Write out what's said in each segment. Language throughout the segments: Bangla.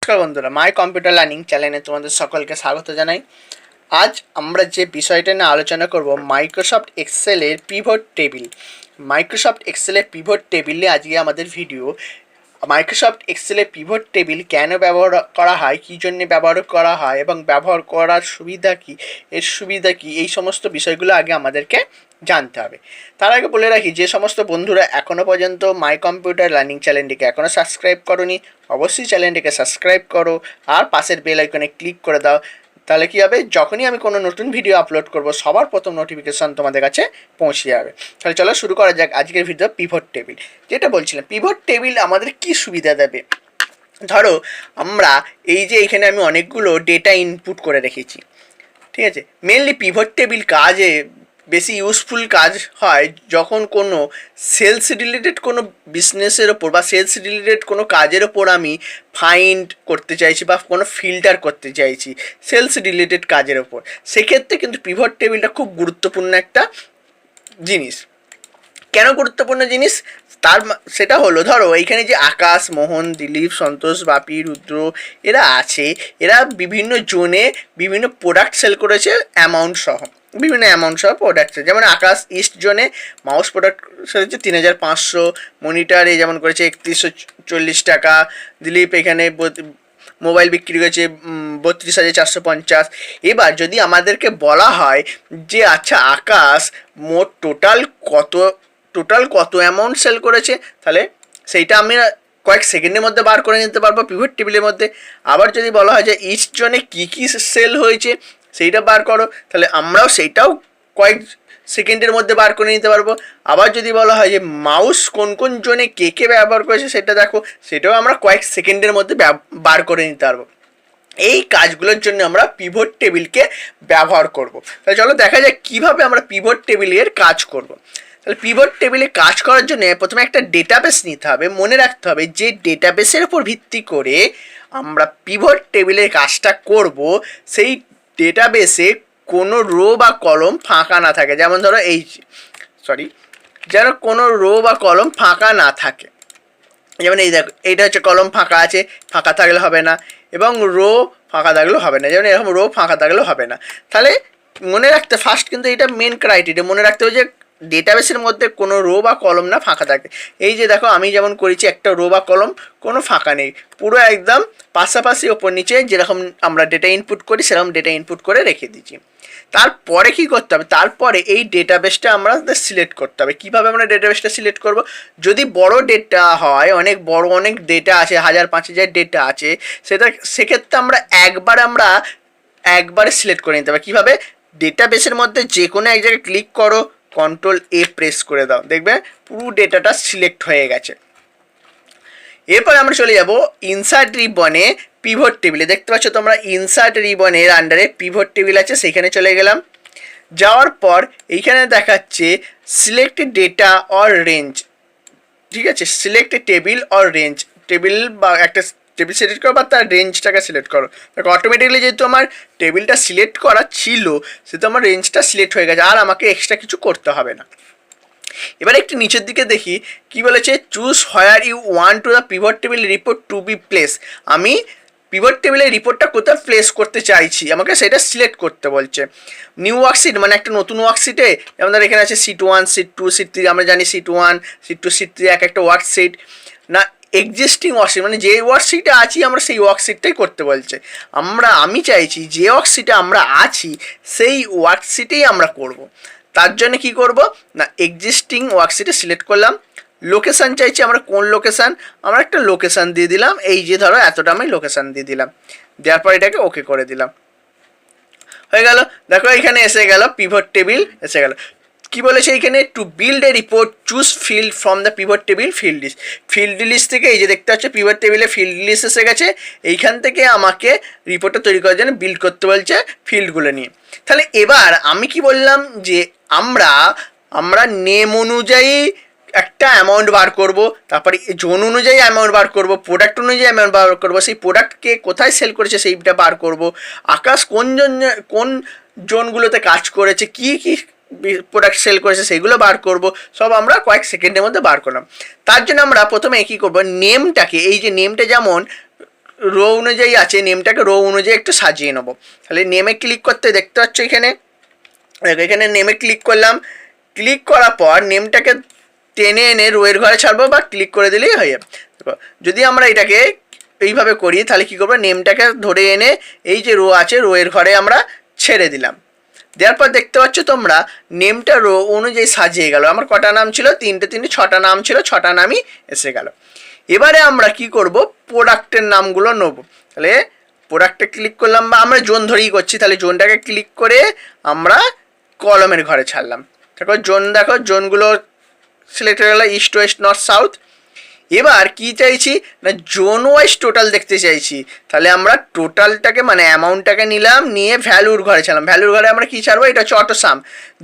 নমস্কার বন্ধুরা, মাই কম্পিউটার লার্নিং চ্যানেলে তোমাদের সকলকে স্বাগত জানাই। আজ আমরা যে বিষয়টা নিয়ে আলোচনা করব মাইক্রোসফট এক্সেলের পিভট টেবিল। মাইক্রোসফট এক্সেলের পিভট টেবিলে আজকে আমাদের ভিডিও। মাইক্রোসফট এক্সেলের পিভট টেবিল কেন ব্যবহার করা হয়, কী জন্য ব্যবহার করা হয় এবং ব্যবহার করার সুবিধা কী, এর সুবিধা কী, এই সমস্ত বিষয়গুলো আগে আমাদেরকে জানতে হবে। তার আগে বলে রাখি, যে সমস্ত বন্ধুরা এখনও পর্যন্ত মাই কম্পিউটার লার্নিং চ্যানেলটিকে এখনও সাবস্ক্রাইব করোনি, অবশ্যই চ্যানেলটিকে সাবস্ক্রাইব করো আর পাশের বেল আইকনে ক্লিক করে দাও। তাহলে কী হবে, যখনই আমি কোনো নতুন ভিডিও আপলোড করব সবার প্রথম নোটিফিকেশান তোমাদের কাছে পৌঁছে যাবে। তাহলে চলো শুরু করা যাক আজকের ভিডিও পিভট টেবিল। যেটা বলছিলাম, পিভট টেবিল আমাদের কি সুবিধা দেবে। ধরো আমরা এই যে এখানে আমি অনেকগুলো ডেটা ইনপুট করে রেখেছি, ঠিক আছে। মেনলি পিভট টেবিল কাজে বেশি ইউজফুল কাজ হয় যখন কোনো সেলস রিলেটেড কোনো বিজনেসের ওপর বা সেলস রিলেটেড কোনো কাজের ওপর আমি ফাইন্ড করতে চাইছি বা কোনো ফিল্টার করতে চাইছি সেলস রিলেটেড কাজের ওপর। সেক্ষেত্রে কিন্তু পিভট টেবিলটা খুব গুরুত্বপূর্ণ একটা জিনিস। কেন গুরুত্বপূর্ণ জিনিস সেটা হলো, ধরো এইখানে যে আকাশ, মোহন, দিলীপ, সন্তোষ, বাপি, রুদ্র এরা আছে, এরা বিভিন্ন জোনে বিভিন্ন প্রোডাক্ট সেল করেছে অ্যামাউন্ট সহ, বিভিন্ন অ্যামাউন্ট সহ প্রোডাক্ট। যেমন আকাশ ইস্ট জোনে মাউস প্রোডাক্ট সেল হচ্ছে 3500, মনিটারে যেমন করেছে 3140 টাকা, দিলীপ এখানে মোবাইল বিক্রি করেছে 32,450। এবার যদি আমাদেরকে বলা হয় যে আচ্ছা আকাশ মোট টোটাল কত অ্যামাউন্ট সেল করেছে, তাহলে সেইটা আমি কয়েক সেকেন্ডের মধ্যে বার করে নিতে পারবো পিভট টেবিলের মধ্যে। আবার যদি বলা হয় যে ইচ জনে কী কী সেল হয়েছে সেইটা বার করো, তাহলে আমরাও সেইটাও কয়েক সেকেন্ডের মধ্যে বার করে নিতে পারবো। আবার যদি বলা হয় যে মাউস কোন কোন জনে কে ব্যবহার করেছে সেটা দেখো, সেটাও আমরা কয়েক সেকেন্ডের মধ্যে বার করে নিতে পারবো। এই কাজগুলোর জন্য আমরা পিভট টেবিলকে ব্যবহার করব। তাহলে চলো দেখা যাক কীভাবে আমরা পিভট টেবিলের কাজ করব। তাহলে পিভট টেবিলে কাজ করার জন্য প্রথমে একটা ডেটাবেস নিতে হবে। মনে রাখতে হবে যে ডেটাবেসের উপর ভিত্তি করে আমরা পিভট টেবিলের কাজটা করব, সেই ডেটাবেসে কোনো রো বা কলম ফাঁকা না থাকে। যেমন ধরো যেন কোনো রো বা কলম ফাঁকা না থাকে। যেমন এই দেখো, এইটা হচ্ছে কলম ফাঁকা আছে, ফাঁকা থাকলে হবে না, এবং রো ফাঁকা থাকলেও হবে না। যেমন এরকম রো ফাঁকা থাকলেও হবে না। তাহলে মনে রাখতে ফার্স্ট কিন্তু এটা মেন ক্রাইটেরিয়া, মনে রাখতে হবে যে ডেটাবেসের মধ্যে কোনো রো বা কলম না ফাঁকা থাকে। এই যে দেখো আমি যেমন করেছি, একটা রো বা কলম কোনো ফাঁকা নেই, পুরো একদম পাশাপাশি ওপর নিচে যেরকম আমরা ডেটা ইনপুট করি সেরকম ডেটা ইনপুট করে রেখে দিচ্ছি। তারপরে কি করতে হবে, তারপরে এই ডেটাবেসটা আমরা সিলেক্ট করতে হবে। কীভাবে আমরা ডেটাবেসটা সিলেক্ট করব, যদি বড় ডেটা হয়, অনেক ডেটা আছে, 1000-5000 ডেটা আছে, সেক্ষেত্রে আমরা একবারে সিলেক্ট করে নিতে হবে। কীভাবে, ডেটাবেসের মধ্যে যে কোনো এক জায়গায় ক্লিক করো, Ctrl+A প্রেস করে দাও, দেখবে পুরো ডেটাটা সিলেক্ট হয়ে গেছে। এরপর আমরা চলে যাব ইনসার্ট রিবনে পিভট টেবিলে। দেখতে পাচ্ছ তোমরা ইনসার্ট রিবনের আন্ডারে পিভট টেবিল আছে, সেখানে চলে গেলাম। যাওয়ার পর এইখানে দেখাচ্ছে সিলেক্ট ডেটা অর রেঞ্জ, ঠিক আছে। Select table or range, table বা একটা টেবিল সিলেক্ট করো বা তার রেঞ্জটাকে সিলেক্ট করো। দেখো অটোমেটিক্যালি যেহেতু আমার টেবিলটা সিলেক্ট করা ছিল, সেহেতু আমার রেঞ্জটা সিলেক্ট হয়ে গেছে, আর আমাকে এক্সট্রা কিছু করতে হবে না। এবার একটু নিচের দিকে দেখি কি বলেছে, choose where you want to the pivot table report to be place. আমি পিভট টেবিলের রিপোর্টটা কোথায় প্লেস করতে চাইছি, আমাকে সেটা সিলেক্ট করতে বলছে। নিউ ওয়ার্কশিট মানে একটা নতুন ওয়ার্কশিটে, যেমন ধর এখানে আছে Sheet 1, Sheet 2, Sheet 3, আমরা জানি Sheet 1, Sheet 2, Sheet 3 একটা ওয়ার্কশিট, না এক্সিস্টিং ওয়ার্কশিট মানে যে ওয়ার্কশিটে আছি আমরা সেই ওয়ার্কশিটটাই করতে বলছে। আমি চাইছি যে ওয়ার্কশিটে আমরা আছি সেই ওয়ার্কশিটেই আমরা করব। তার জন্য কি করব না, এক্সিস্টিং ওয়ার্কশিটে সিলেক্ট করলাম। লোকেশান চাইছি আমরা কোন লোকেশান, আমরা একটা লোকেশান দিয়ে দিলাম, এই যে ধরো এতটা আমি লোকেশান দিয়ে দিলাম। দেওয়ার পর এটাকে ওকে করে দিলাম, হয়ে গেল। দেখো এখানে এসে গেল, পিভট টেবিল এসে গেল। কি বলেছে এইখানে, to build a report choose field from the pivot table field list. Field list থেকে এই যে দেখতে পাচ্ছ পিভট টেবিলে ফিল্ড লিস্ট এসে গেছে, এইখান থেকে আমাকে রিপোর্টটা তৈরি করার জন্য বিল্ড করতে বলছে ফিল্ডগুলো নিয়ে। তাহলে এবার আমি কি বললাম যে আমরা নেম অনুযায়ী একটা অ্যামাউন্ট বার করব, তারপরে জোন অনুযায়ী অ্যামাউন্ট বার করব, প্রোডাক্ট অনুযায়ী অ্যামাউন্ট বার করব, সেই প্রোডাক্টকে কোথায় সেল করেছে সেইটা বার করব, আকাশ কোন জোনগুলোতে কাজ করেছে, কি প্রোডাক্ট সেল করেছে সেগুলো বার করব, সব আমরা কয়েক সেকেন্ডের মধ্যে বার করলাম। তার জন্য আমরা প্রথমে কী করব, নেমটাকে, এই যে নেমটা যেমন রো অনুযায়ী আছে, নেমটাকে রো অনুযায়ী একটু সাজিয়ে নেবো। তাহলে নেমে ক্লিক করতে দেখতে পাচ্ছ এখানে, এখানে নেমে ক্লিক করলাম, ক্লিক করার পর নেমটাকে টেনে এনে রোয়ের ঘরে ছাড়বো বা ক্লিক করে দিলেই হয়ে যাবে। দেখো যদি আমরা এটাকে এইভাবে করি তাহলে কী করবো, নেমটাকে ধরে এনে এই যে রো আছে রোয়ের ঘরে আমরা ছেড়ে দিলাম। দেওয়ার পর দেখতে পাচ্ছ তোমরা নেমটা রো অনুযায়ী সাজিয়ে গেল। আমার কটা নাম ছিল, 3টে 6টা নাম ছিল, 6টা নামই এসে গেল। এবারে আমরা কি করব, প্রোডাক্টের নামগুলো নেব। তাহলে প্রোডাক্টে ক্লিক করলাম, বা আমরা জোন ধরেই করছি, তাহলে জোনটাকে ক্লিক করে আমরা কলমের ঘরে ছাড়লাম। দেখো জোন, দেখো জোনগুলো সিলেক্ট হয়ে গেল, ইস্ট ওয়েস্ট নর্থ সাউথ। এবার কি চাইছি না, জোন ওয়াইজ টোটাল দেখতে চাইছি। তাহলে আমরা টোটালটাকে মানে অ্যামাউন্টটাকে নিলাম, নিয়ে ভ্যালুর ঘরে ছাড়লাম। ভ্যালুর ঘরে আমরা কি ছাড়বো, এটা হচ্ছে অটো সাম,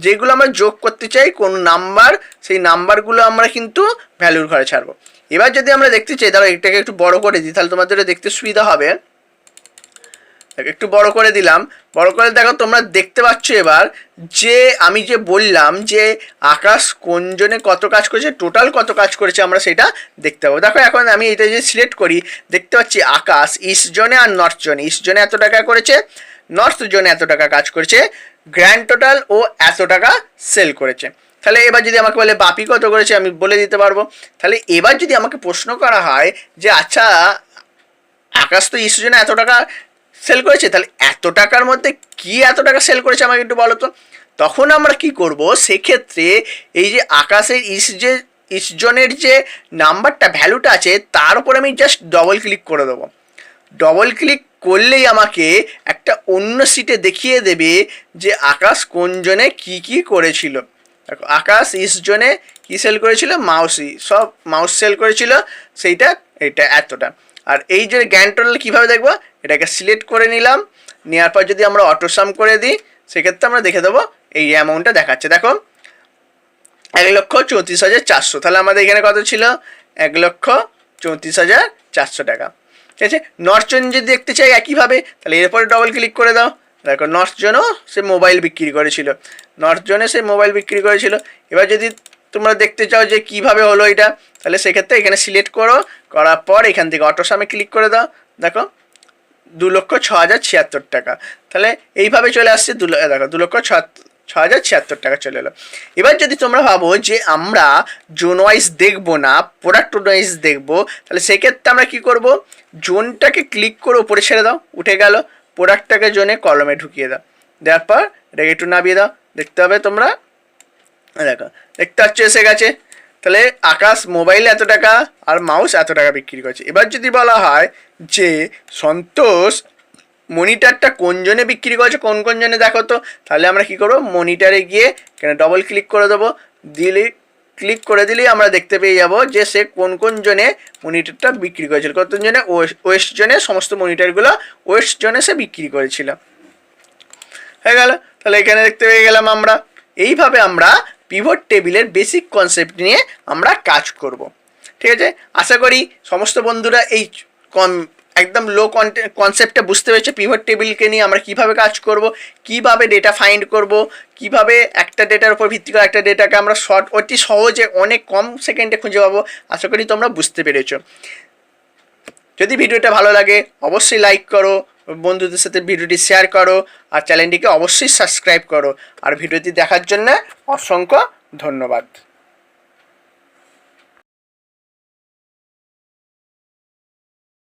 যেগুলো আমরা যোগ করতে চাই কোন নাম্বার, সেই নাম্বারগুলো আমরা কিন্তু ভ্যালুর ঘরে ছাড়বো। এবার যদি আমরা দেখতে চাই, তাহলে এটাকে একটু বড় করে দিই, তাহলে তোমাদের দেখতে সুবিধা হবে। একটু বড় করে দিলাম, বড় করে দেখো তোমরা দেখতে পাচ্ছ এবার যে আমি যে বললাম যে আকাশ কোন জনে কত কাজ করেছে, টোটাল কত কাজ করেছে আমরা সেটা দেখতে পাবো। দেখো এখন আমি এটা যে সিলেক্ট করি, দেখতে পাচ্ছি আকাশ ইস্ট জোনে আর নর্থ জোনে, ইস্ট জোনে এত টাকা করেছে, নর্থ জোনে এত টাকা কাজ করেছে, গ্র্যান্ড টোটাল ও এত টাকা সেল করেছে। তাহলে এবার যদি আমাকে বলে বাপি কত করেছে, আমি বলে দিতে পারবো। তাহলে এবার যদি আমাকে প্রশ্ন করা হয় যে আচ্ছা আকাশ তো ইস্ট জোনে এত টাকা সেল করেছে, তাহলে এত টাকার মধ্যে কি এত টাকা সেল করেছে আমাকে একটু বলো তো। তখন আমরা কি করব, সেক্ষেত্রে এই যে আকাশের ইস্ট জোনের যে নাম্বারটা ভ্যালুটা আছে তার উপর আমি জাস্ট ডবল ক্লিক করে দেবো। ডবল ক্লিক করলেই আমাকে একটা অন্য সিটে দেখিয়ে দেবে যে আকাশ কোন জোনে কি কি করেছিল। দেখো আকাশ ইস্ট জোনে কি সেল করেছিল, সব মাউস সেল করেছিল, সেইটা এটা এতটা। আর এই যে গ্র্যান্ড টোটাল কীভাবে দেখবো, এটাকে সিলেক্ট করে নিলাম, নেওয়ার পর যদি আমরা অটো সাম করে দিই সেক্ষেত্রে আমরা দেখে দেবো এই অ্যামাউন্টটা দেখাচ্ছে। দেখো 1,34,400, তাহলে আমাদের এখানে কত ছিল, 1,34,400 টাকা। ঠিক আছে, নর্থ জোন যদি দেখতে চাই একইভাবে, তাহলে এরপরে ডবল ক্লিক করে দাও। দেখো নর্থ জোনও সে মোবাইল বিক্রি করেছিল, নর্থ জোনে সে মোবাইল বিক্রি করেছিল। এবার যদি তোমরা দেখতে চাও যে কিভাবে হলো এটা, তাহলে সেক্ষেত্রে এখানে সিলেক্ট করো, করার পর এখান থেকে অটো সামে ক্লিক করে দাও। দেখো 2,06,076 টাকা। তাহলে এইভাবে চলে আসছে, দেখো 2,06,076 টাকা চলে এলো। এবার যদি তোমরা ভাবো যে আমরা জোন ওয়াইজ দেখবো না, প্রোডাক্ট ওয়াইজ দেখবো, তাহলে সেক্ষেত্রে আমরা কি করব, জোনটাকে ক্লিক করে উপরে ছেড়ে দাও, উঠে গেল, প্রোডাক্টটাকে জোনে কলমে ঢুকিয়ে দাও, দেওয়ার পর এটাকে একটু নামিয়ে দাও। দেখতে হবে তোমরা, দেখো দেখতে পাচ্ছ এসে গেছে। তাহলে আকাশ মোবাইল এত টাকা আর মাউস এত টাকা বিক্রি করছে। এবার যদি বলা হয় যে সন্তোষ মনিটরটা কোন জনে বিক্রি করেছে, কোন কোন জনে দেখো তো, তাহলে আমরা কি করবো, মনিটরে গিয়ে এখানে ডবল ক্লিক করে দেবো, ক্লিক করে দিলেই আমরা দেখতে পেয়ে যাব যে সে কোন কোন জনে মনিটরটা বিক্রি করেছিল, কত জনে, ওয়েস্ট জনে সমস্ত মনিটরগুলো ওয়েস্ট জনে সে বিক্রি করেছিল। হয়ে গেল, তাহলে এখানে দেখতে পেয়ে গেলাম আমরা। এইভাবে আমরা পিভট টেবিলের বেসিক কনসেপ্ট নিয়ে আমরা কাজ করব। ঠিক আছে, আশা করি সমস্ত বন্ধুরা এই একদম লো কনসেপ্টটা বুঝতে পেরেছে। পিভট টেবিলকে নিয়ে আমরা কিভাবে কাজ করব, কিভাবে ডেটা ফাইন্ড করব, কিভাবে একটা ডেটার উপর ভিত্তি করে একটা ডেটাকে আমরা অতি সহজে অনেক কম সেকেন্ডে খুঁজে পাবো। আশা করি তোমরা বুঝতে পেরেছো। যদি ভিডিওটা ভালো লাগে অবশ্যই লাইক করো, বন্ধুদের সাথে ভিডিওটি শেয়ার করো, আর চ্যানেলটিকে অবশ্যই সাবস্ক্রাইব করো। আর ভিডিওটি দেখার জন্য অসংখ্য ধন্যবাদ।